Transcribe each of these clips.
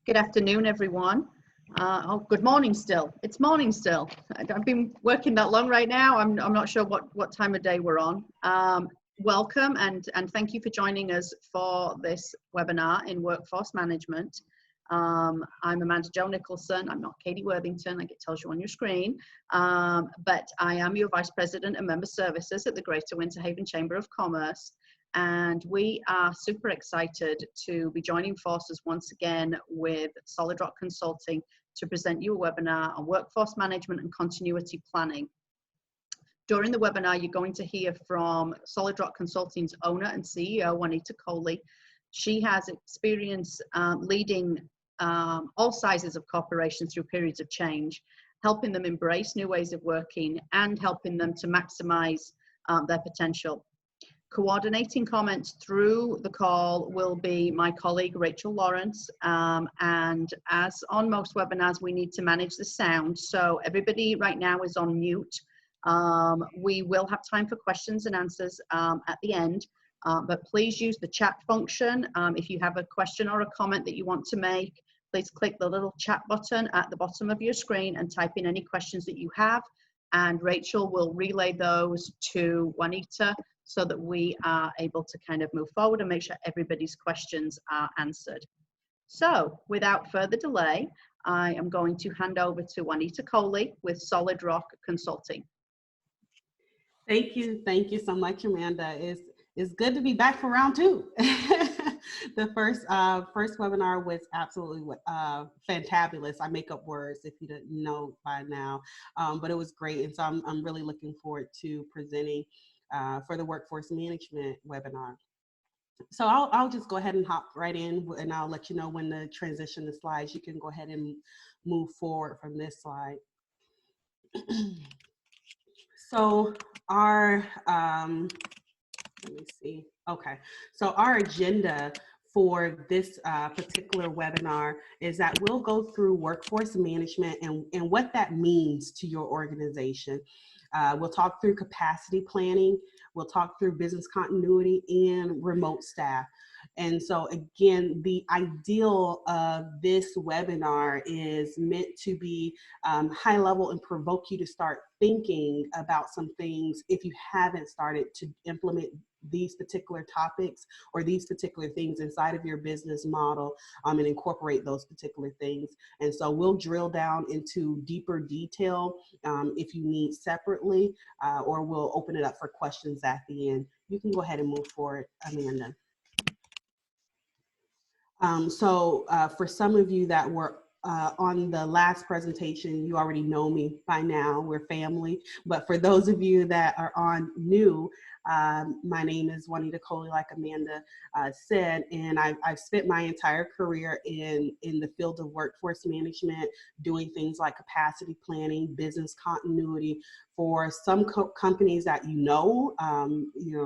Good afternoon, everyone. Oh, good morning still. It's morning still. I've been working that long right now. I'm not sure what time of day we're on. Welcome and thank you for joining us for this webinar in workforce management. I'm Amanda Jo Nicholson. I'm not Katie Worthington, like it tells you on your screen, but I am your Vice President of Member Services at the Greater Winter Haven Chamber of Commerce. And we are super excited to be joining forces once again with Solid Rock Consulting to present you a webinar on workforce management and continuity planning. During the webinar, you're going to hear from Solid Rock Consulting's owner and CEO, Juanita Coley. She has experience leading all sizes of corporations through periods of change, helping them embrace new ways of working and helping them to maximize their potential. Coordinating comments through the call will be my colleague Rachel Lawrence, and as on most webinars we need to manage the sound, so everybody right now is on mute. We will have time for questions and answers at the end, but please use the chat function. If you have a question or a comment that you want to make, please click the little chat button at the bottom of your screen and type in any questions that you have, and Rachel will relay those to Juanita so that we are able to kind of move forward and make sure everybody's questions are answered. So without further delay, I am going to hand over to Juanita Coley with Solid Rock Consulting. Thank you so much, Amanda. It's good to be back for round two. The first webinar was absolutely fantabulous. I make up words if you didn't know by now, but it was great, and so I'm really looking forward to presenting for the workforce management webinar. So I'll just go ahead and hop right in, and I'll let you know when to transition the slides. You can go ahead and move forward from this slide. So our, let me see. Okay, so our agenda for this particular webinar is that we'll go through workforce management and what that means to your organization. We'll talk through capacity planning, we'll talk through business continuity and remote staff. And so again, the ideal of this webinar is meant to be high level and provoke you to start thinking about some things if you haven't started to implement these particular topics or these particular things inside of your business model, and incorporate those particular things. And so we'll drill down into deeper detail if you need separately, or we'll open it up for questions at the end. You can go ahead and move forward, Amanda. For some of you that were on the last presentation, you already know me by now, we're family. But for those of you that are on new, my name is Juanita Coley, like Amanda said, and I've spent my entire career in the field of workforce management, doing things like capacity planning, business continuity for some companies that you know,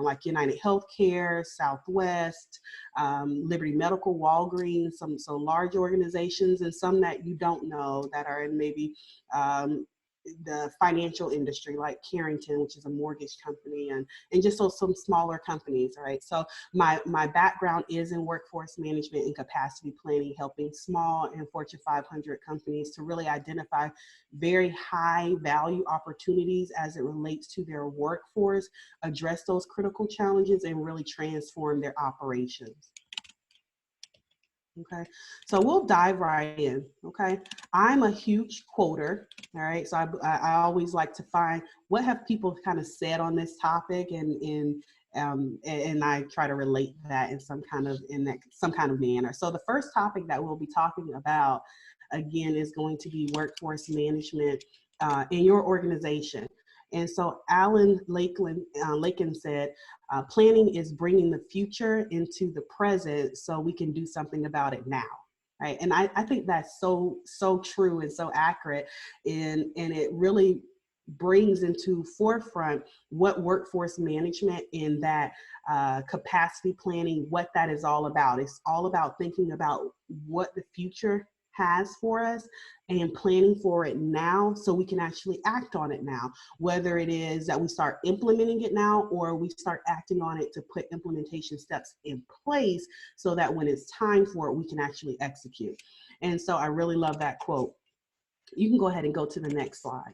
like United Healthcare, Southwest, Liberty Medical, Walgreens, some large organizations, and some that you don't know that are in maybe the financial industry, like Carrington, which is a mortgage company, and just some smaller companies, right? So my background is in workforce management and capacity planning, helping small and Fortune 500 companies to really identify very high value opportunities as it relates to their workforce, address those critical challenges, and really transform their operations. Okay, so we'll dive right in. Okay, I'm a huge quoter. All right, so I always like to find what have people kind of said on this topic, and I try to relate that in some kind of manner. So the first topic that we'll be talking about again is going to be workforce management in your organization. And so Alan Lakin said, planning is bringing the future into the present so we can do something about it now, right? And I think that's so true and so accurate, and it really brings into forefront what workforce management in that capacity planning, what that is all about. It's all about thinking about what the future has for us and planning for it now so we can actually act on it now, whether it is that we start implementing it now or we start acting on it to put implementation steps in place so that when it's time for it, we can actually execute. And so I really love that quote. You can go ahead and go to the next slide.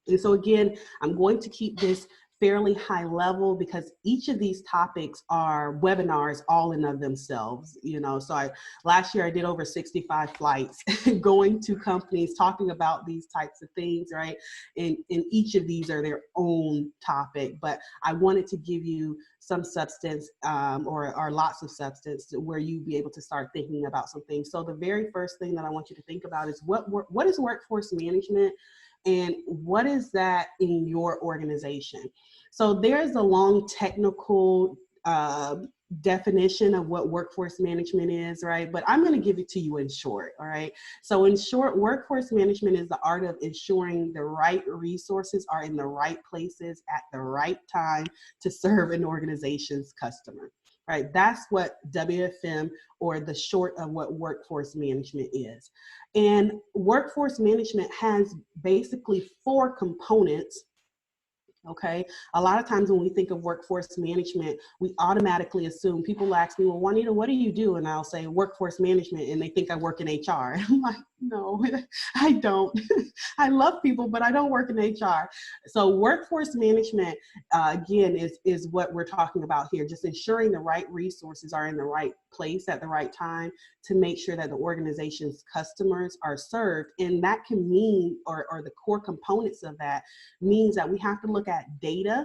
And so again, I'm going to keep this fairly high level because each of these topics are webinars all in of themselves, you know. So last year I did over 65 flights going to companies talking about these types of things, right? And each of these are their own topic, but I wanted to give you some substance or lots of substance where you be able to start thinking about some things. So the very first thing that I want you to think about is what is workforce management? And what is that in your organization? So there's a long technical definition of what workforce management is, right? But I'm going to give it to you in short, all right? So in short, workforce management is the art of ensuring the right resources are in the right places at the right time to serve an organization's customer, right? That's what WFM, or the short of what workforce management is. And workforce management has basically 4 components. Okay. A lot of times when we think of workforce management, we automatically assume, people ask me, well, Juanita, what do you do? And I'll say workforce management, and they think I work in HR. I'm like, no, I don't. I love people, but I don't work in HR. So workforce management, again, is what we're talking about here, just ensuring the right resources are in the right place at the right time to make sure that the organization's customers are served. And that can mean, or the core components of that means that we have to look at data,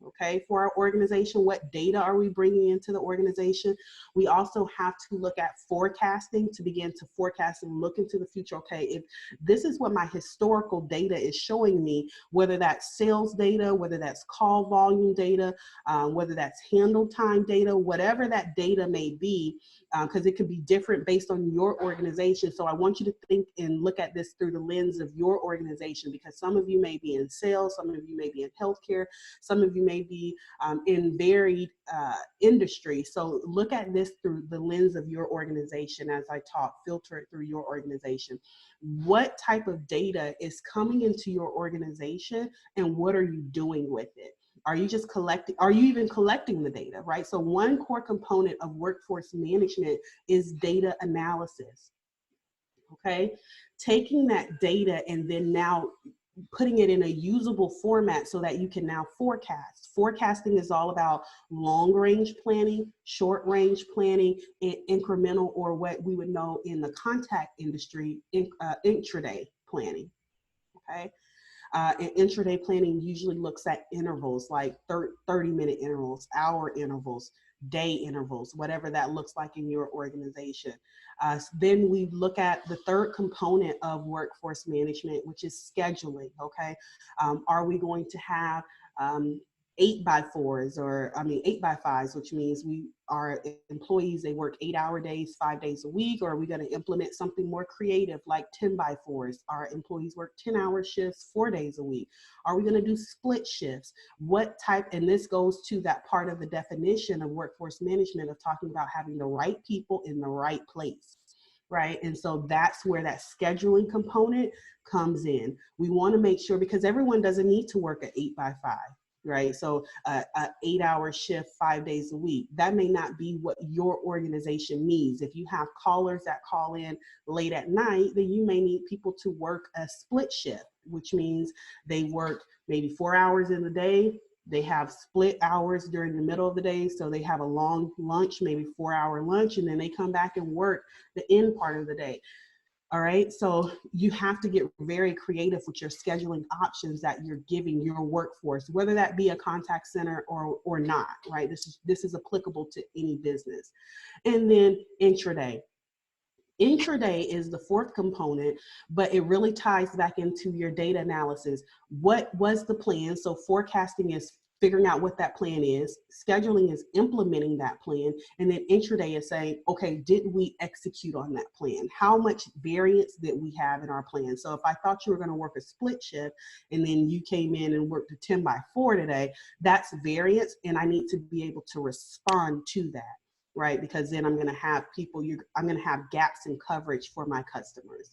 okay, for our organization. What data are we bringing into the organization? We also have to look at forecasting to begin to forecast and look into the future. Okay, if this is what my historical data is showing me, whether that's sales data, whether that's call volume data, whether that's handle time data, whatever that data may be, because it could be different based on your organization. So I want you to think and look at this through the lens of your organization, because some of you may be in sales, some of you may be in healthcare, some of you may be in varied industry. So look at this through the lens of your organization as I talk, filter it through your organization. What type of data is coming into your organization, and what are you doing with it? Are you just collecting? Are you even collecting the data, right? So one core component of workforce management is data analysis, okay? Taking that data and then now putting it in a usable format so that you can now forecast. Forecasting is all about long range planning, short range planning, and incremental, or what we would know in the contact industry, intraday planning, okay? And intraday planning usually looks at intervals like 30-minute intervals, hour intervals, day intervals, whatever that looks like in your organization. Then we look at the third component of workforce management, which is scheduling, okay? Are we going to have 8x4s, or 8x5s, which means our employees, they work 8-hour days, 5 days a week, or are we going to implement something more creative like 10x4s? Our employees work 10-hour shifts, 4 days a week. Are we going to do split shifts? What type, and this goes to that part of the definition of workforce management of talking about having the right people in the right place, right? And so that's where that scheduling component comes in. We want to make sure, because everyone doesn't need to work at 8x5. Right? So an 8-hour shift, 5 days a week, that may not be what your organization needs. If you have callers that call in late at night, then you may need people to work a split shift, which means they work maybe 4 hours in the day. They have split hours during the middle of the day. So they have a long lunch, maybe 4-hour lunch, and then they come back and work the end part of the day. All right, so you have to get very creative with your scheduling options that you're giving your workforce, whether that be a contact center or not, right? This is applicable to any business. And then intraday. Intraday is the fourth component, but it really ties back into your data analysis. What was the plan? So forecasting is figuring out what that plan is, scheduling is implementing that plan, and then intraday is saying, okay, did we execute on that plan? How much variance did we have in our plan? So if I thought you were going to work a split shift and then you came in and worked a 10x4 today, that's variance, and I need to be able to respond to that, right? Because then I'm going to have I'm going to have gaps in coverage for my customers.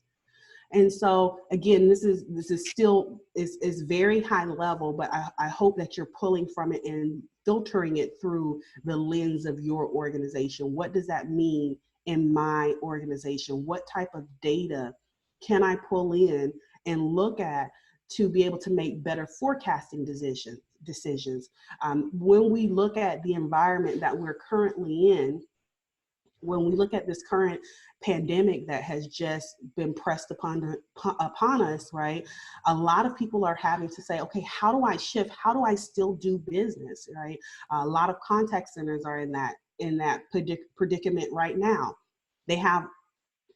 And so again, this is still is very high level, but I hope that you're pulling from it and filtering it through the lens of your organization. What does that mean in my organization? What type of data can I pull in and look at to be able to make better forecasting decisions? When we look at the environment that we're currently in, when we look at this current pandemic that has just been pressed upon us, right? A lot of people are having to say, okay, how do I shift? How do I still do business, right? A lot of contact centers are in that predicament right now. They have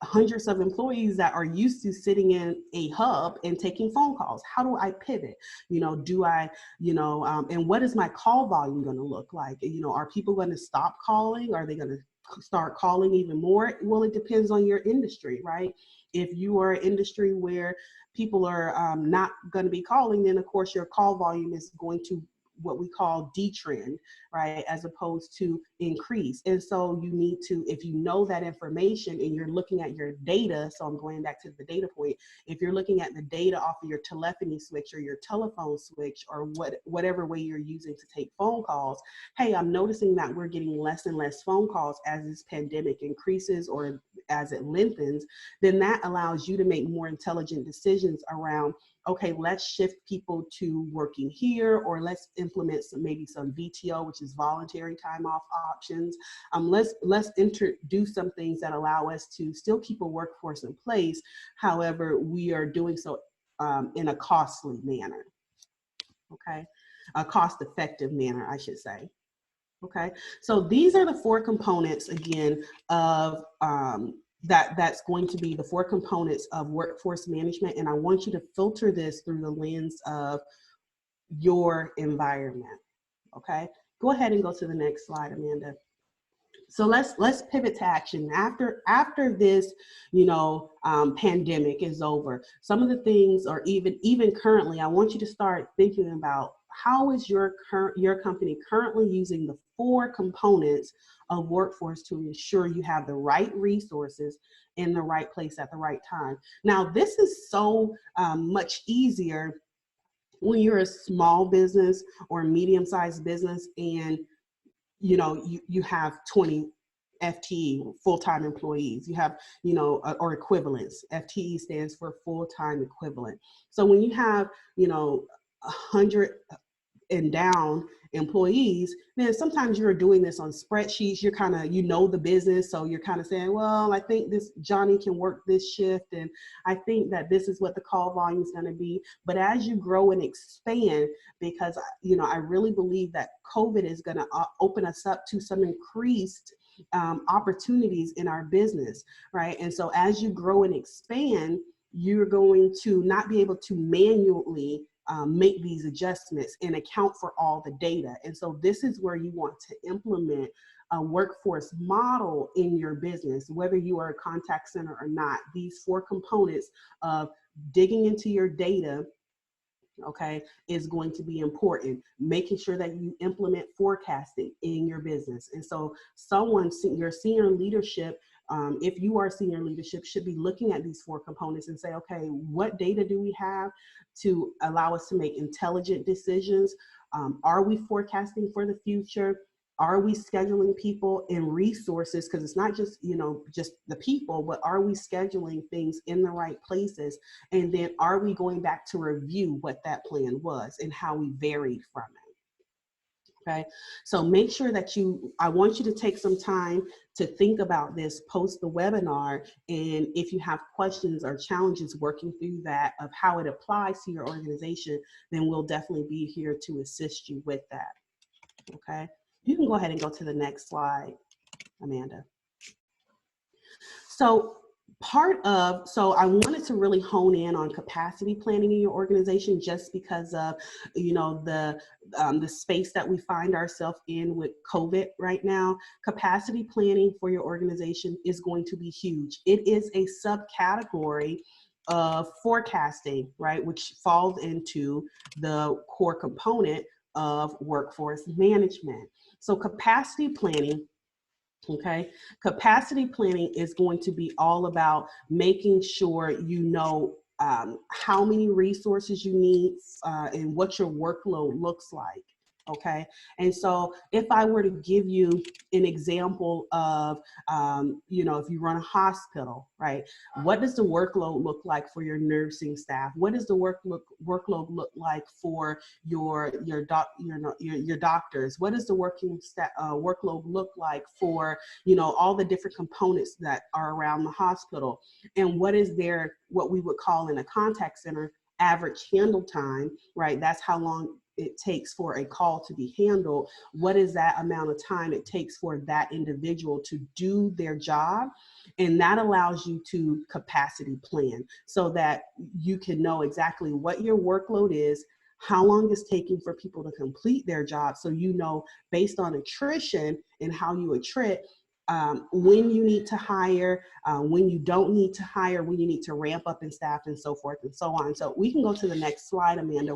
hundreds of employees that are used to sitting in a hub and taking phone calls. How do I pivot? Do I, and what is my call volume going to look like? Are people going to stop calling? Are they going to start calling even more? Well, it depends on your industry, right? If you are an industry where people are not going to be calling, then of course your call volume is going to what we call detrend, right, as opposed to increase. And so you need to, if you know that information and you're looking at your data, so I'm going back to the data point, if you're looking at the data off of your telephony switch or your telephone switch or whatever way you're using to take phone calls, hey, I'm noticing that we're getting less and less phone calls as this pandemic increases or as it lengthens, then that allows you to make more intelligent decisions around, okay, let's shift people to working here, or let's implement maybe some VTO, which is voluntary time off options. Let's introduce some things that allow us to still keep a workforce in place. However, we are doing so in a costly manner, okay? A cost-effective manner, I should say. Okay, so these are the four components again of that's going to be the four components of workforce management, and I want you to filter this through the lens of your environment. Okay, go ahead and go to the next slide, Amanda. So let's pivot to action. After this, pandemic is over, some of the things, or even currently, I want you to start thinking about how is your company currently using the four components of workforce to ensure you have the right resources in the right place at the right time. Now, this is so much easier when you're a small business or a medium-sized business and you have 20 FTE, full-time employees. You have, or equivalents. FTE stands for full-time equivalent. So when you have, 100 and down employees, then sometimes you're doing this on spreadsheets. You're kind of, the business. So you're kind of saying, well, I think this Johnny can work this shift. And I think that this is what the call volume is going to be. But as you grow and expand, because, I really believe that COVID is going to open us up to some increased opportunities in our business, right? And so as you grow and expand, you're going to not be able to manually make these adjustments and account for all the data. And so this is where you want to implement a workforce model in your business, whether you are a contact center or not. These four components of digging into your data, okay, is going to be important. Making sure that you implement forecasting in your business. And so your senior leadership, if you are senior leadership, should be looking at these four components and say, okay, what data do we have to allow us to make intelligent decisions? Are we forecasting for the future? Are we scheduling people and resources? Because it's not just, just the people, but are we scheduling things in the right places? And then are we going back to review what that plan was and how we varied from it? Okay, so make sure that I want you to take some time to think about this post the webinar. And if you have questions or challenges working through that of how it applies to your organization, then we'll definitely be here to assist you with that. Okay, you can go ahead and go to the next slide, Amanda. So I wanted to really hone in on capacity planning in your organization, just because of, the space that we find ourselves in with COVID right now. Capacity planning for your organization is going to be huge. It is a subcategory of forecasting, right, which falls into the core component of workforce management. So capacity planning, okay, capacity planning is going to be all about making sure how many resources you need and what your workload looks like. Okay. And so if I were to give you an example of, if you run a hospital, right, what does the workload look like for your nursing staff? What does the workload look like for your doctors? What does the workload look like for, all the different components that are around the hospital? And what is what we would call in a contact center, average handle time, right? That's how long it takes for a call to be handled. What is that amount of time it takes for that individual to do their job? And that allows you to capacity plan so that you can know exactly what your workload is, how long it's taking for people to complete their job. So, based on attrition and how you attrit, when you need to hire, when you don't need to hire, when you need to ramp up in staff, and so forth and so on. So we can go to the next slide, Amanda.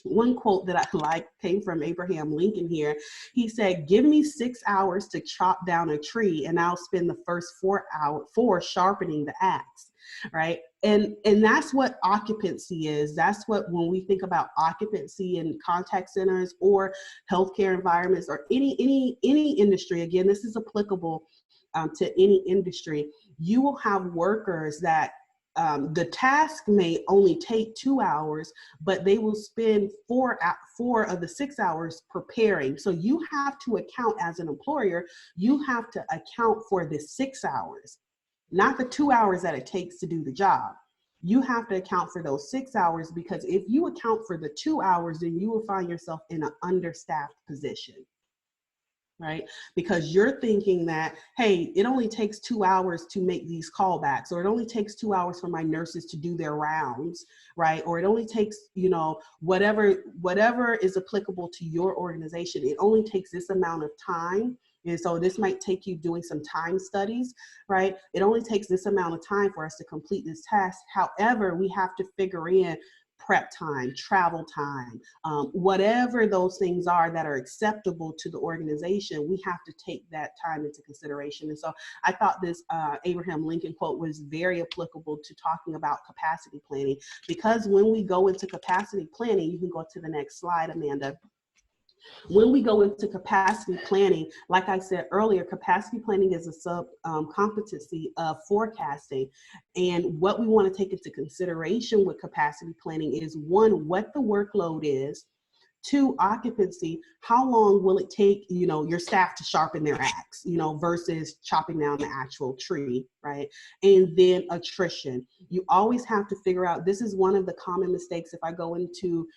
One quote that I like came from Abraham Lincoln here. He said, "Give me 6 hours to chop down a tree and I'll spend the first 4 sharpening the axe." Right. And that's what occupancy is. That's what, when we think about occupancy in contact centers or healthcare environments or any industry, again, this is applicable to any industry, you will have workers that the task may only take 2 hours, but they will spend 4 of the 6 hours preparing. So you have to account, as an employer, you have to account for the 6 hours, not the 2 hours that it takes to do the job. You have to account for those 6 hours, because if you account for the 2 hours, then you will find yourself in an understaffed position. Right? Because you're thinking that, hey, it only takes 2 hours to make these callbacks, or it only takes 2 hours for my nurses to do their rounds, right? Or it only takes, whatever is applicable to your organization. It only takes this amount of time. And so this might take you doing some time studies, right? It only takes this amount of time for us to complete this task. However, we have to figure in prep time, travel time, whatever those things are that are acceptable to the organization, we have to take that time into consideration. And so I thought this Abraham Lincoln quote was very applicable to talking about capacity planning, because when we go into capacity planning, you can go to the next slide, Amanda. When we go into capacity planning, like I said earlier, capacity planning is a sub competency of forecasting. And what we want to take into consideration with capacity planning is, 1, what the workload is; 2, occupancy. How long will it take, your staff to sharpen their axe, versus chopping down the actual tree, right? And then attrition. You always have to figure out, this is one of the common mistakes. If I go into,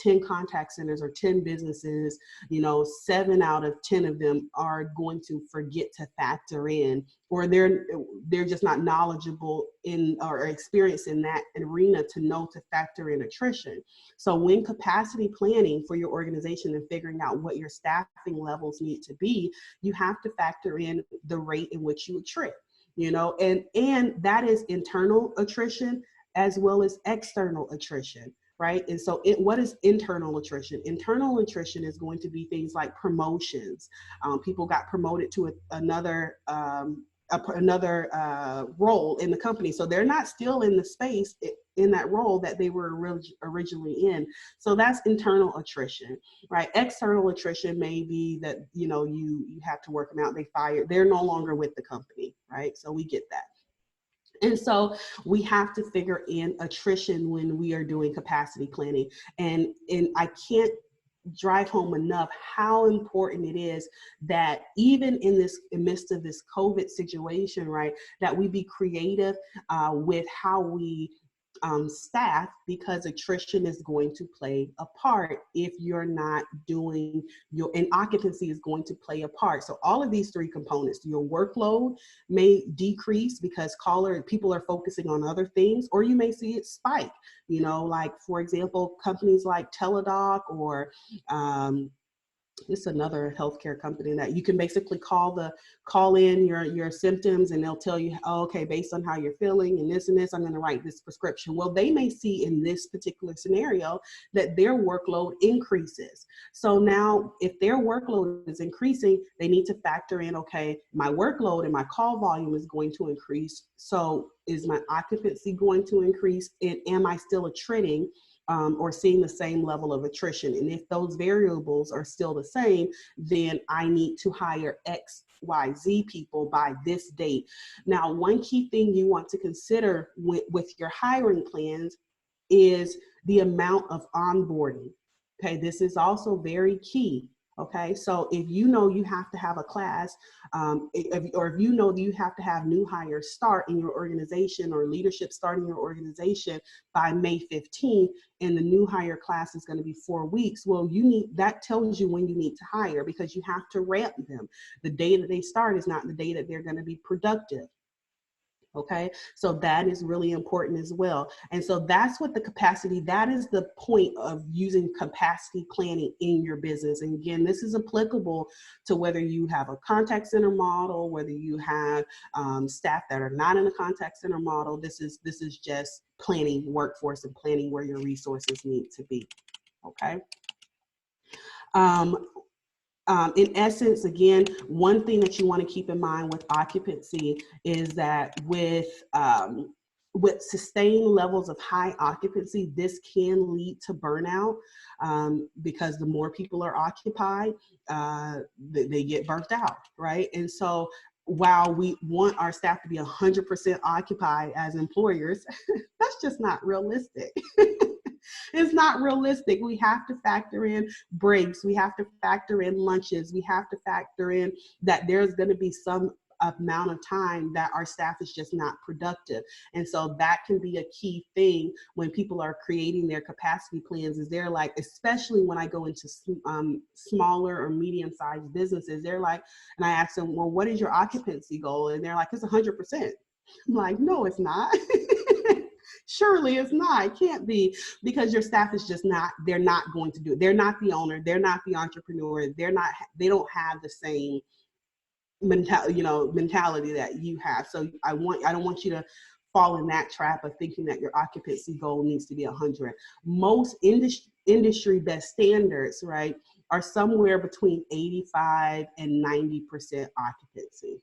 10 contact centers or 10 businesses, 7 out of 10 of them are going to forget to factor in, or they're just not knowledgeable in or experienced in that arena to know to factor in attrition. So when capacity planning for your organization and figuring out what your staffing levels need to be, you have to factor in the rate in which you attrit, and that is internal attrition as well as external attrition. Right. And so what is internal attrition? Internal attrition is going to be things like promotions. People got promoted to another role in the company. So they're not still in the space in that role that they were originally in. So that's internal attrition, right? External attrition may be that, you have to work them out. They're no longer with the company, right? So we get that. And so we have to figure in attrition when we are doing capacity planning. And I can't drive home enough how important it is that even in the midst of this COVID situation, right, that we be creative with how we staff, because attrition is going to play a part if you're not doing and occupancy is going to play a part. So all of these 3 components, your workload may decrease because people are focusing on other things, or you may see it spike, like, for example, companies like Teladoc or it's another healthcare company that you can basically call in your symptoms, and they'll tell you, oh, okay, based on how you're feeling and this, I'm going to write this prescription. Well, they may see in this particular scenario that their workload increases. So now if their workload is increasing, they need to factor in, okay, my workload and my call volume is going to increase. So is my occupancy going to increase? And am I still attriting or seeing the same level of attrition. And if those variables are still the same, then I need to hire X, Y, Z people by this date. Now, one key thing you want to consider with your hiring plans is the amount of onboarding. Okay, this is also very key. Okay, so if you know you have to have a class, or if you know that you have to have new hires start in your organization or leadership start in your organization by May 15th, and the new hire class is going to be 4 weeks, well, that tells you when you need to hire, because you have to ramp them. The day that they start is not the day that they're going to be productive. Okay, so that is really important as well. And so that's what that is the point of using capacity planning in your business. And again, this is applicable to whether you have a contact center model, whether you have staff that are not in a contact center model. This is just planning workforce and planning where your resources need to be. Okay. In essence, again, one thing that you want to keep in mind with occupancy is that with sustained levels of high occupancy, this can lead to burnout, because the more people are occupied, they get burnt out, right? And so while we want our staff to be 100% occupied as employers, that's just not realistic. It's not realistic. We have to factor in breaks. We have to factor in lunches. We have to factor in that there's going to be some amount of time that our staff is just not productive. And so that can be a key thing when people are creating their capacity plans, is they're like, especially when I go into smaller or medium-sized businesses, they're like, and I ask them, well, what is your occupancy goal? And they're like, it's 100%. I'm like, no, it's not. Surely it's not. It can't be, because your staff is just not, they're not going to do it. They're not the owner. They're not the entrepreneur. They don't have the same mentality that you have. So I don't want you to fall in that trap of thinking that your occupancy goal needs to be 100. Most industry best standards, right, are somewhere between 85 and 90% occupancy.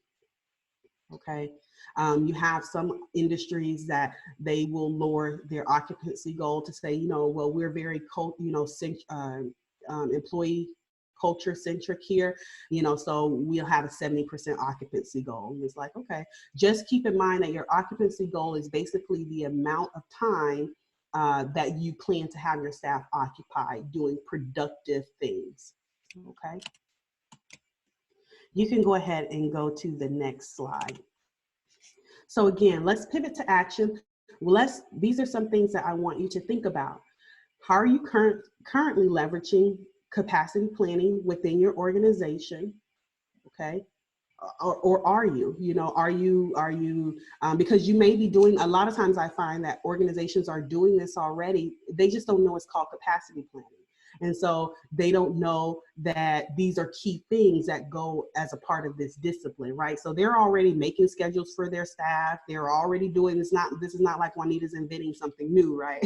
Okay. You have some industries that they will lower their occupancy goal to say, well, we're very, employee culture centric here, so we'll have a 70% occupancy goal. And it's like, okay, just keep in mind that your occupancy goal is basically the amount of time that you plan to have your staff occupied doing productive things. Okay. You can go ahead and go to the next slide. So again, let's pivot to action. These are some things that I want you to think about. How are you currently leveraging capacity planning within your organization? Okay. Or are you, because you may be doing, a lot of times I find that organizations are doing this already. They just don't know it's called capacity planning. And so they don't know that these are key things that go as a part of this discipline, right? So they're already making schedules for their staff. They're already doing this. This is not like Juanita's inventing something new, right?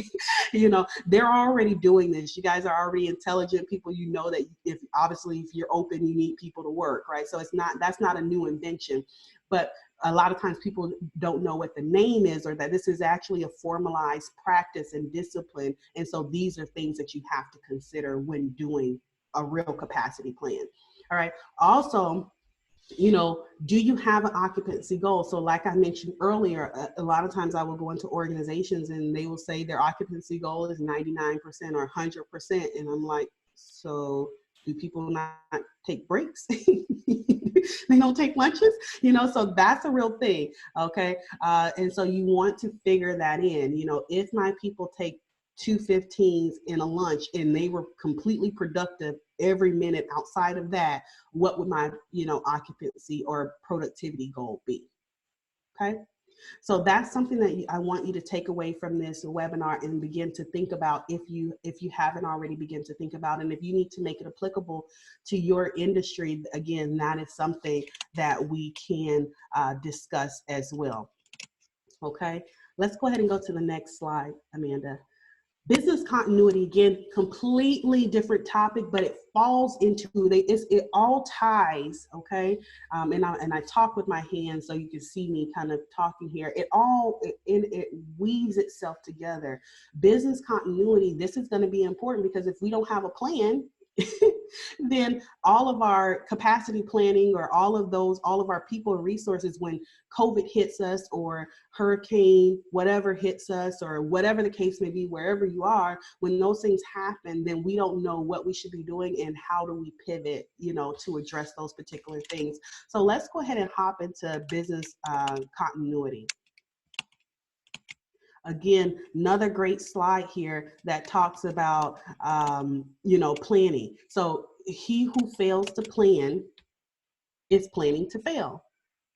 They're already doing this. You guys are already intelligent people. You know that if you're open, you need people to work, right? So that's not a new invention. But a lot of times people don't know what the name is, or that this is actually a formalized practice and discipline. And so these are things that you have to consider when doing a real capacity plan. All right. Also, do you have an occupancy goal? So like I mentioned earlier, a lot of times I will go into organizations and they will say their occupancy goal is 99% or 100%. And I'm like, so do people not take breaks? They don't take lunches, so that's a real thing. Okay. And so you want to figure that in, if my people take 2 15s in a lunch and they were completely productive every minute outside of that, what would my, occupancy or productivity goal be? Okay. So that's something that I want you to take away from this webinar and begin to think about, if you haven't already begin to think about, and if you need to make it applicable to your industry, again, that is something that we can discuss as well. Okay, let's go ahead and go to the next slide, Amanda. Business continuity, again, completely different topic, but it falls into, it all ties, okay? And I talk with my hands so you can see me kind of talking here. It weaves itself together. Business continuity, this is going to be important because if we don't have a plan, then all of our capacity planning or all of our people and resources, when COVID hits us or hurricane, whatever hits us, or whatever the case may be, wherever you are, when those things happen, then we don't know what we should be doing and how do we pivot, to address those particular things. So let's go ahead and hop into business continuity. Again, another great slide here that talks about, planning. So he who fails to plan is planning to fail,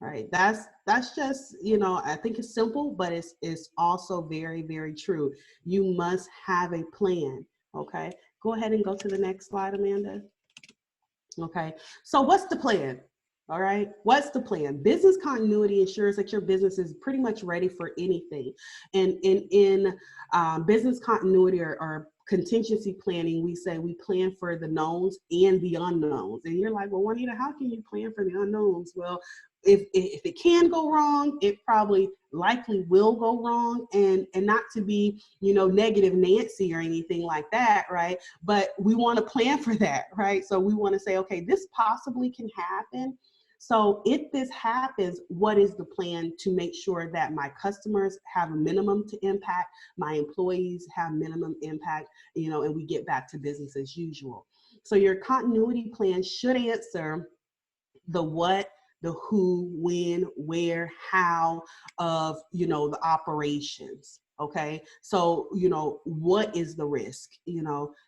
right? That's just, I think it's simple, but it's also very, very true. You must have a plan, okay? Go ahead and go to the next slide, Amanda. Okay, so what's the plan? All right, what's the plan? Business continuity ensures that your business is pretty much ready for anything. And in business continuity or contingency planning, we say we plan for the knowns and the unknowns. And you're like, well, Juanita, how can you plan for the unknowns? Well, if it can go wrong, it probably likely will go wrong, and not to be, negative Nancy or anything like that, right? But we want to plan for that, right? So we want to say, okay, this possibly can happen. So if this happens, what is the plan to make sure that my customers have a minimum to impact, my employees have minimum impact, and we get back to business as usual. So your continuity plan should answer the what, the who, when, where, how of, the operations. Okay. So, what is the risk?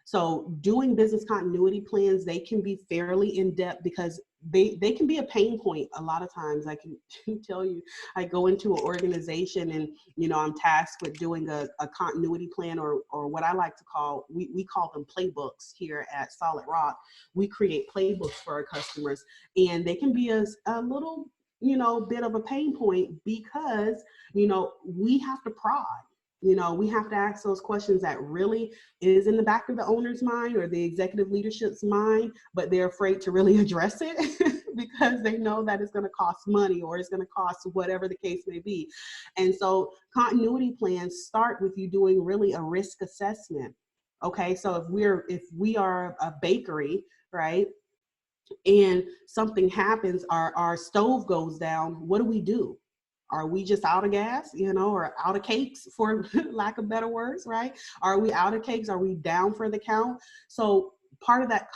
So doing business continuity plans, they can be fairly in depth because they can be a pain point. A lot of times I can tell you, I go into an organization and, I'm tasked with doing a continuity plan or what I like to call, we call them playbooks here at Solid Rock. We create playbooks for our customers, and they can be a little, bit of a pain point because, we have to prod. We have to ask those questions that really is in the back of the owner's mind or the executive leadership's mind, but they're afraid to really address it because they know that it's going to cost money or it's going to cost whatever the case may be. And so continuity plans start with you doing really a risk assessment. Okay, so if we are a bakery, right, and something happens, our stove goes down, what do? Are we just out of gas, or out of cakes, for lack of better words, right? Are we out of cakes? Are we down for the count? So part of that,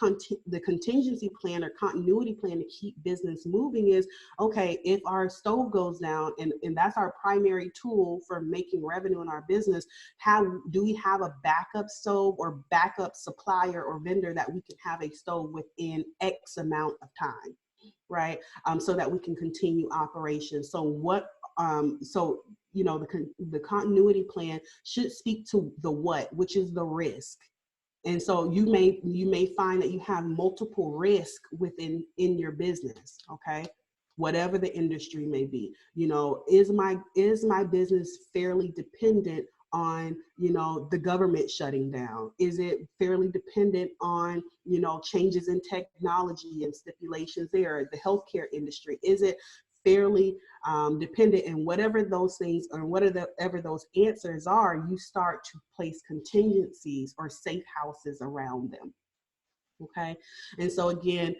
the contingency plan or continuity plan to keep business moving is, okay, if our stove goes down and that's our primary tool for making revenue in our business, do we have a backup stove or backup supplier or vendor that we can have a stove within X amount of time, right? So that we can continue operations. So the continuity plan should speak to the what, which is the risk. And so you may find that you have multiple risks in your business, okay? Whatever the industry may be, is my business fairly dependent on, the government shutting down? Is it fairly dependent on, changes in technology and stipulations there? The healthcare industry, is it fairly dependent? And whatever those things or whatever those answers are, you start to place contingencies or safe houses around them. Okay, and so again,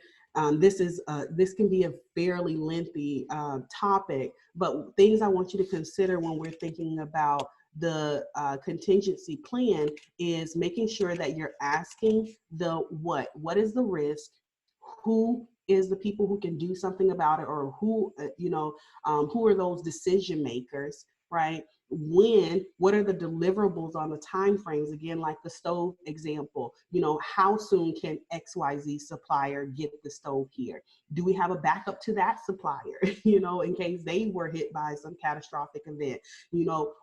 this can be a fairly lengthy topic, but things I want you to consider when we're thinking about the contingency plan is making sure that you're asking the what is the risk, who is the people who can do something about it, or who are those decision makers, right? What are the deliverables on the time frames? Again, like the stove example, how soon can XYZ supplier get the stove here? Do we have a backup to that supplier, in case they were hit by some catastrophic event?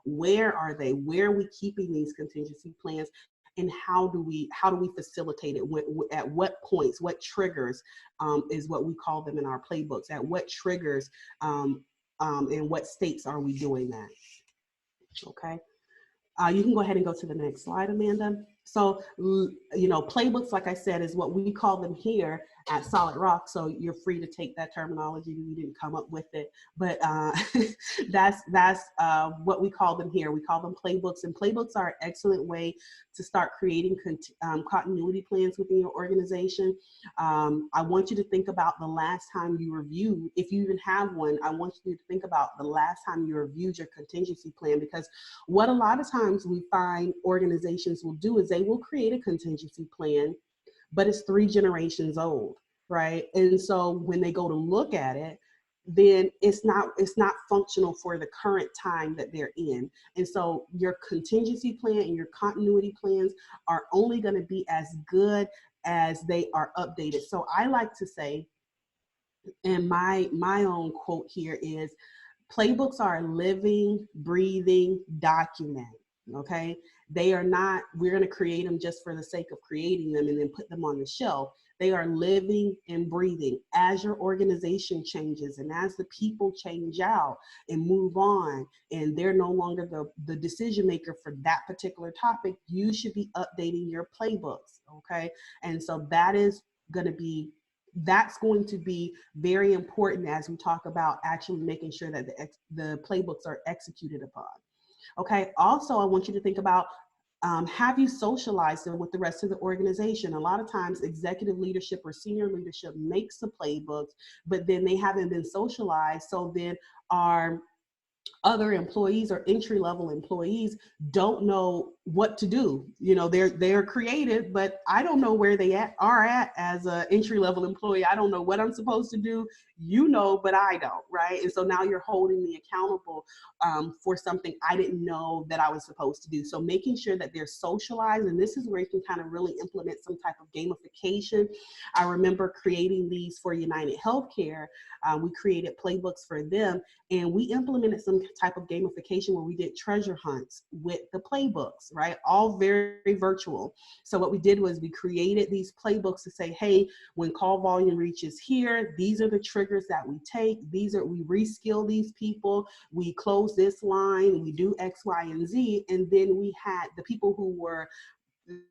Where are they? Where are we keeping these contingency plans? And how do we facilitate it? At what points, what triggers is what we call them in our playbooks. At what triggers in what states are we doing that? Okay. You can go ahead and go to the next slide, Amanda. So, playbooks, like I said, is what we call them here at Solid Rock. So you're free to take that terminology. We didn't come up with it, but that's what we call them here. We call them playbooks, and playbooks are an excellent way to start creating continuity plans within your organization. I want you to think about the last time you reviewed, if you even have one, I want you to think about the last time you reviewed your contingency plan, because what a lot of times we find organizations will do is they will create a contingency plan, but it's 3 generations old, right? And so when they go to look at it, then it's not functional for the current time that they're in. And so your contingency plan and your continuity plans are only going to be as good as they are updated. So I like to say, and my own quote here is, playbooks are a living, breathing document, okay? They are not, we're gonna create them just for the sake of creating them and then put them on the shelf. They are living and breathing. As your organization changes and as the people change out and move on and they're no longer the decision maker for that particular topic, you should be updating your playbooks, okay? And so that's going to be very important as we talk about actually making sure that the playbooks are executed upon. Okay, also I want you to think about, have you socialized them with the rest of the organization? A lot of times executive leadership or senior leadership makes the playbooks, but then they haven't been socialized. So then our other employees or entry-level employees don't know what to do. They're creative, but I don't know where they are at as an entry-level employee. I don't know what I'm supposed to do, but I don't, right? And so now you're holding me accountable for something I didn't know that I was supposed to do. So making sure that they're socialized, and this is where you can kind of really implement some type of gamification. I remember creating these for United Healthcare. We created playbooks for them, and we implemented some type of gamification where we did treasure hunts with the playbooks, right? All very virtual. So what we did was we created these playbooks to say, hey, when call volume reaches here, these are the triggers that we take. We reskill these people, we close this line, we do X, Y, and Z. And then we had the people who were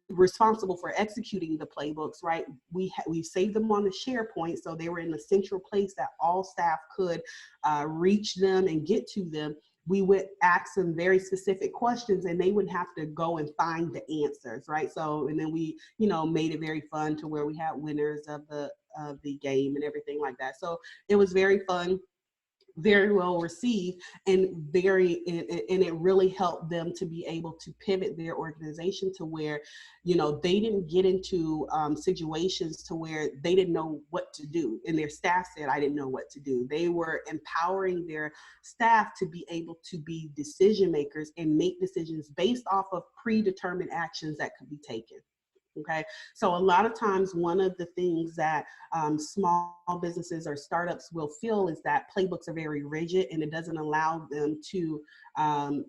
responsible for executing the playbooks, right? We saved them on the SharePoint, so they were in a central place that all staff could reach them and get to them. We would ask them very specific questions and they would have to go and find the answers, right? So, and then we, made it very fun to where we had winners of the game and everything like that. So it was very fun, very well received, and it really helped them to be able to pivot their organization to where, they didn't get into situations to where they didn't know what to do. And their staff said, I didn't know what to do. They were empowering their staff to be able to be decision makers and make decisions based off of predetermined actions that could be taken. Okay, so a lot of times one of the things that small businesses or startups will feel is that playbooks are very rigid and it doesn't allow them to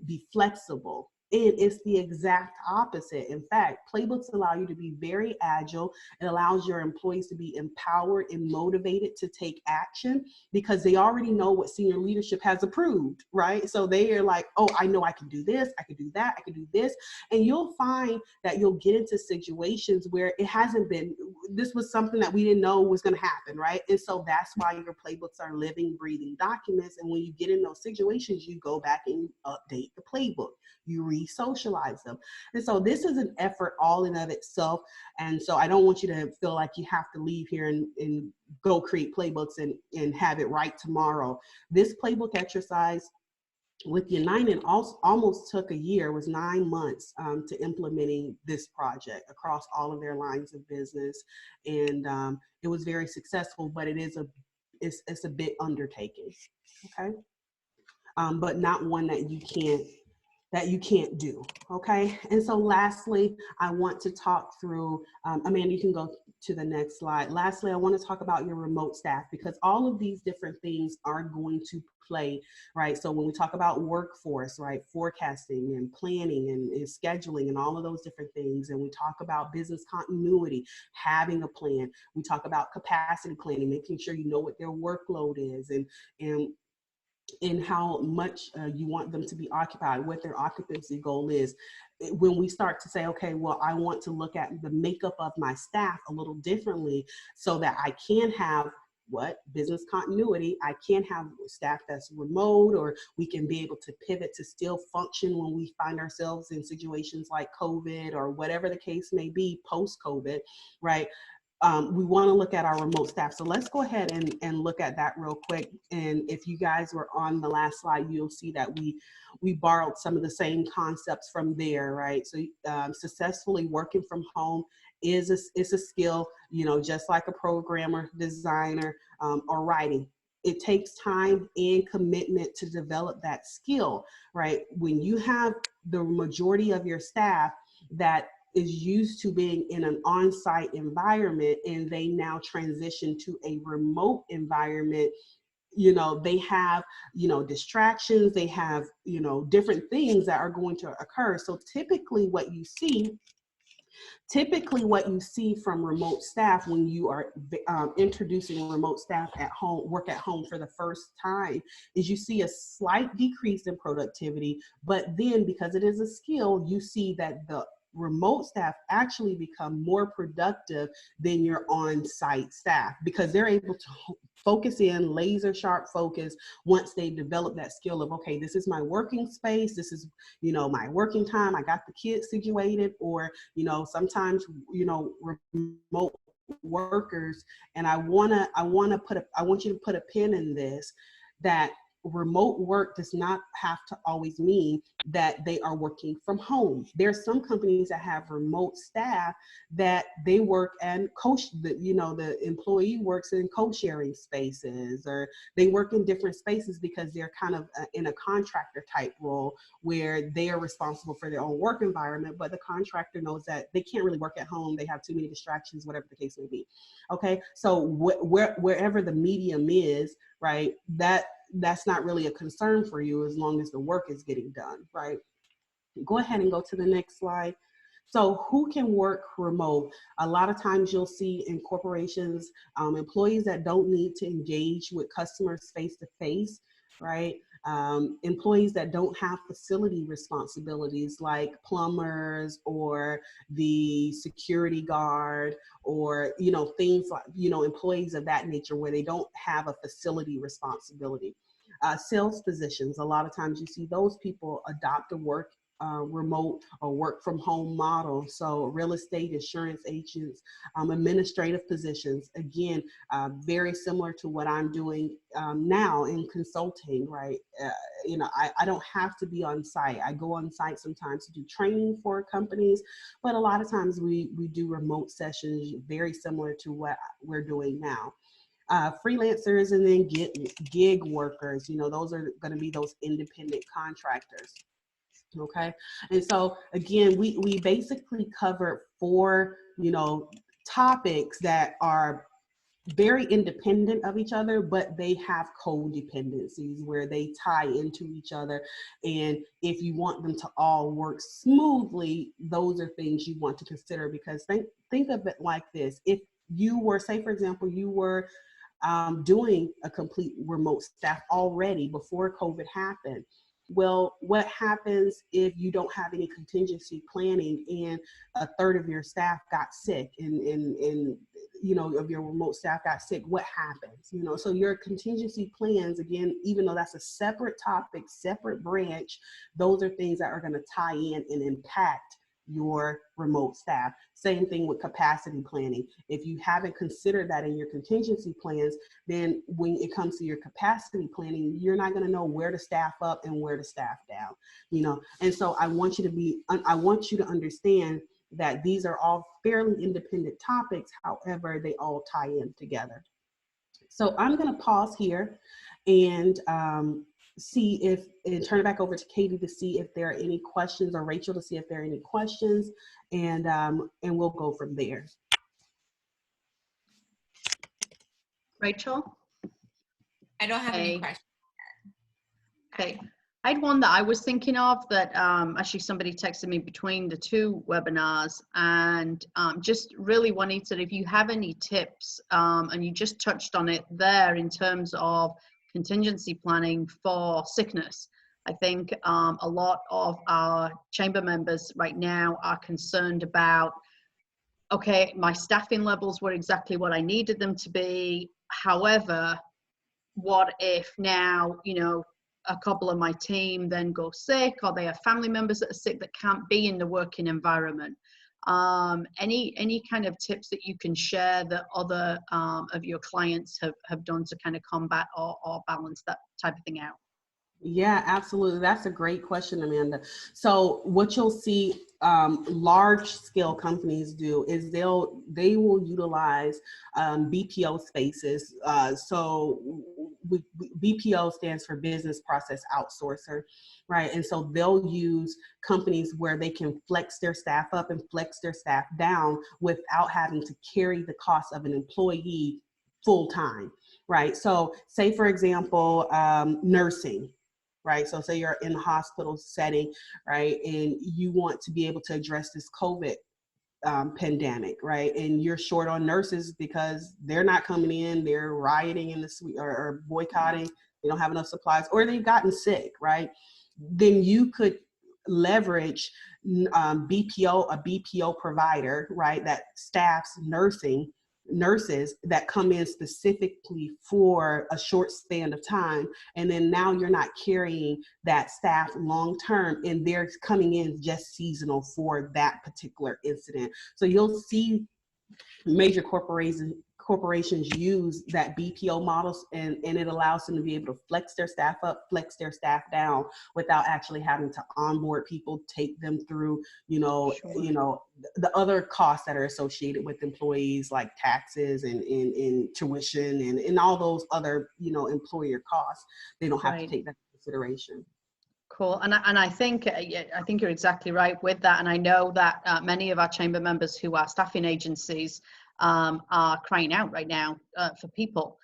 be flexible. And it's the exact opposite. In fact, playbooks allow you to be very agile. It allows your employees to be empowered and motivated to take action because they already know what senior leadership has approved, right? So they are like, oh, I know I can do this, I can do that, I can do this. And you'll find that you'll get into situations where it hasn't been, this was something that we didn't know was going to happen, right? And so that's why your playbooks are living, breathing documents. And when you get in those situations, you go back and update the playbook. You re-socialize them. And so this is an effort all in of itself. And so I don't want you to feel like you have to leave here and go create playbooks and have it right tomorrow. This playbook exercise with United almost took a year, was 9 months to implementing this project across all of their lines of business. And it was very successful, but it's a big undertaking, okay? But not one that you can't do, okay? And so lastly, I want to talk through, Amanda, you can go to the next slide. Lastly, I want to talk about your remote staff because all of these different things are going to play, right? So when we talk about workforce, right, forecasting and planning and scheduling and all of those different things, and we talk about business continuity, having a plan, we talk about capacity planning, making sure you know what their workload is, and and how much you want them to be occupied, what their occupancy goal is. When we start to say, okay, well, I want to look at the makeup of my staff a little differently so that I can have business continuity. I can have staff that's remote, or we can be able to pivot to still function when we find ourselves in situations like COVID or whatever the case may be post-COVID, right? We want to look at our remote staff. So let's go ahead and look at that real quick. And if you guys were on the last slide, you'll see that we borrowed some of the same concepts from there, right? So successfully working from home is a skill, you know, just like a programmer, designer, or writing. It takes time and commitment to develop that skill, right? When you have the majority of your staff that is used to being in an on-site environment and they now transition to a remote environment, you know, they have, you know, distractions, they have, you know, different things that are going to occur. So typically what you see from remote staff when you are introducing remote staff at home, work at home for the first time, is you see a slight decrease in productivity. But then because it is a skill, you see that the remote staff actually become more productive than your on-site staff because they're able to focus in, laser sharp focus once they develop that skill of, okay, this is my working space, this is, you know, my working time, I got the kids situated, or, you know, sometimes, you know, remote workers, and I want you to put a pin in this, that remote work does not have to always mean that they are working from home. There are some companies that have remote staff that they work and the employee works in co-sharing spaces, or they work in different spaces because they're kind of in a contractor type role where they are responsible for their own work environment, but the contractor knows that they can't really work at home. They have too many distractions, whatever the case may be. Okay, so wherever the medium is, right, that's not really a concern for you as long as the work is getting done, right? Go ahead and go to the next slide. So who can work remote? A lot of times you'll see in corporations, employees that don't need to engage with customers face-to-face, right? Employees that don't have facility responsibilities like plumbers or the security guard, or, you know, things like, you know, employees of that nature where they don't have a facility responsibility. Sales positions, a lot of times you see those people adopt a work remote or work from home model. So real estate, insurance agents, administrative positions, again, very similar to what I'm doing now in consulting, right? You know, I don't have to be on site. I go on site sometimes to do training for companies, but a lot of times we do remote sessions very similar to what we're doing now. Freelancers, and then gig workers, you know, those are going to be those independent contractors. Okay, and so again, we basically covered 4, you know, topics that are very independent of each other, but they have codependencies where they tie into each other. And if you want them to all work smoothly, those are things you want to consider, because think of it like this. If you were, say for example, you were doing a complete remote staff already before COVID happened, well, what happens if you don't have any contingency planning and a third of your staff got sick and you know, of your remote staff got sick? What happens? You know, so your contingency plans, again, even though that's a separate topic, separate branch, those are things that are going to tie in and impact your remote staff. Same thing with capacity planning. If you haven't considered that in your contingency plans, then when it comes to your capacity planning, you're not going to know where to staff up and where to staff down, you know. And so I want you to understand that these are all fairly independent topics. However, they all tie in together. So I'm going to pause here and turn it back over to Katie to see if there are any questions, or Rachel to see if there are any questions, and we'll go from there. Rachel? I don't have any questions. Okay. I had one that I was thinking of that actually somebody texted me between the 2 webinars, and just really Juanita, if you have any tips, and you just touched on it there in terms of contingency planning for sickness. I think a lot of our chamber members right now are concerned about, okay, my staffing levels were exactly what I needed them to be. However, what if now, a couple of my team then go sick, or they have family members that are sick that can't be in the working environment? Any kind of tips that you can share that other of your clients have done to kind of combat or balance that type of thing out? Yeah, absolutely. That's a great question, Amanda. So what you'll see large scale companies do is they will utilize BPO spaces. BPO stands for Business Process Outsourcer, right? And so they'll use companies where they can flex their staff up and flex their staff down without having to carry the cost of an employee full time, right? So say, for example, nursing. Right. So say you're in the hospital setting, right, and you want to be able to address this COVID pandemic, right, and you're short on nurses because they're not coming in, they're rioting in the suite or boycotting, they don't have enough supplies, or they've gotten sick, right? Then you could leverage a BPO provider, right, that staffs nurses that come in specifically for a short span of time, and then now you're not carrying that staff long term, and they're coming in just seasonal for that particular incident. So you'll see major corporations use that BPO models, and it allows them to be able to flex their staff up, flex their staff down without actually having to onboard people, take them through, Sure. the other costs that are associated with employees, like taxes and tuition and all those other, employer costs. They don't have to take that into consideration. Cool. And I think you're exactly right with that. And I know that many of our chamber members who are staffing agencies are crying out right now for people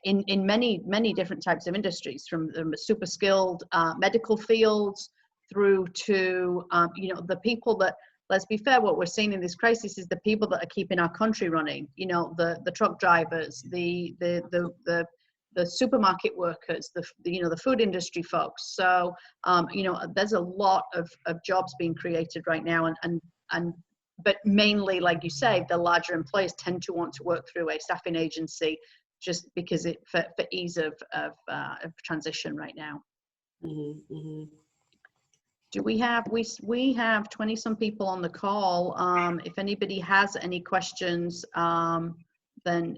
in many different types of industries, from the super skilled medical fields through to the people that, let's be fair, what we're seeing in this crisis is the people that are keeping our country running. The truck drivers, the supermarket workers, the food industry folks. So there's a lot of jobs being created right now, and but mainly, like you say, the larger employers tend to want to work through a staffing agency just because for ease of transition right now. Mm-hmm, mm-hmm. Do we have 20 some people on the call? If anybody has any questions, then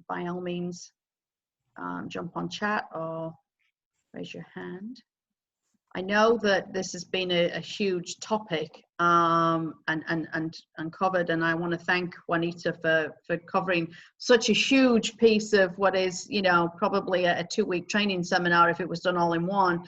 by all means, jump on chat or raise your hand. I know that this has been a huge topic and covered, and I want to thank Juanita for covering such a huge piece of what is probably a 2-week training seminar if it was done all in one,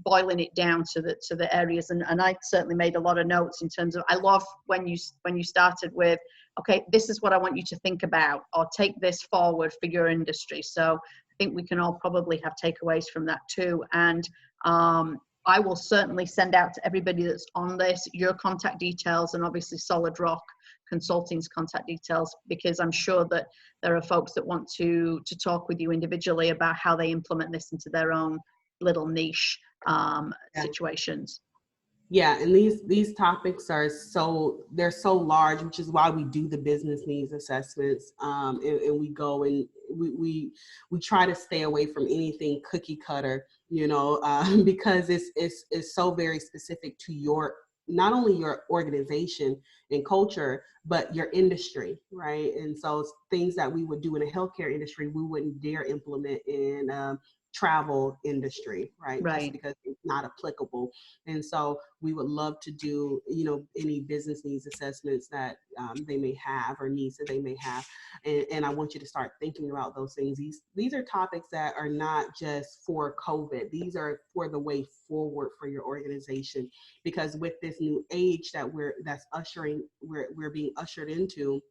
boiling it down to the areas, and I certainly made a lot of notes in terms of, I love when you started with, okay, this is what I want you to think about, or take this forward for your industry. So I think we can all probably have takeaways from that too. And I will certainly send out to everybody that's on this your contact details, and obviously Solid Rock Consulting's contact details, because I'm sure that there are folks that want to talk with you individually about how they implement this into their own little niche situations. Yeah, and these topics are they're so large, which is why we do the business needs assessments, and we go and we try to stay away from anything cookie cutter, because it's so very specific to not only your organization and culture, but your industry, right? And so things that we would do in a healthcare industry, we wouldn't dare implement in travel industry, right? Just because it's not applicable. And so we would love to do, any business needs assessments that they may have, or needs that they may have. And I want you to start thinking about those things. These are topics that are not just for COVID. These are for the way forward for your organization, because with this new age that we're being ushered into,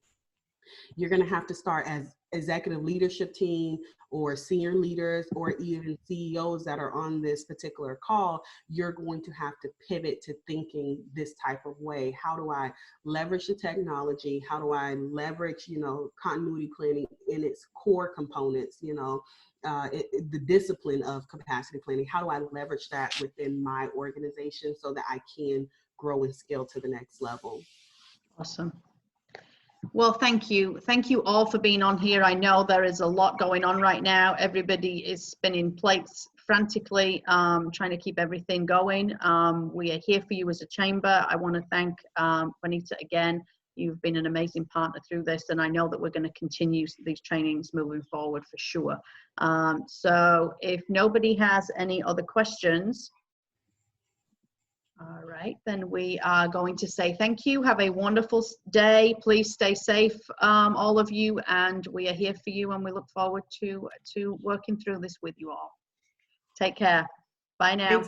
you're going to have to start as executive leadership team or senior leaders or even CEOs that are on this particular call. You're going to have to pivot to thinking this type of way. How do I leverage the technology? How do I leverage, continuity planning in its core components, the discipline of capacity planning. How do I leverage that within my organization so that I can grow and scale to the next level? Awesome. Well, thank you. Thank you all for being on here. I know there is a lot going on right now. Everybody is spinning plates frantically, trying to keep everything going. We are here for you as a chamber. I want to thank Juanita again. You've been an amazing partner through this, and I know that we're going to continue these trainings moving forward for sure. So if nobody has any other questions, all right, then we are going to say thank you. Have a wonderful day. Please stay safe, all of you, and we are here for you, and we look forward to working through this with you all. Take care. Bye now.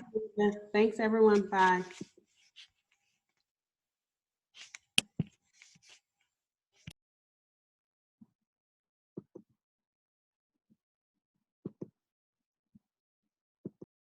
Thanks everyone. Bye.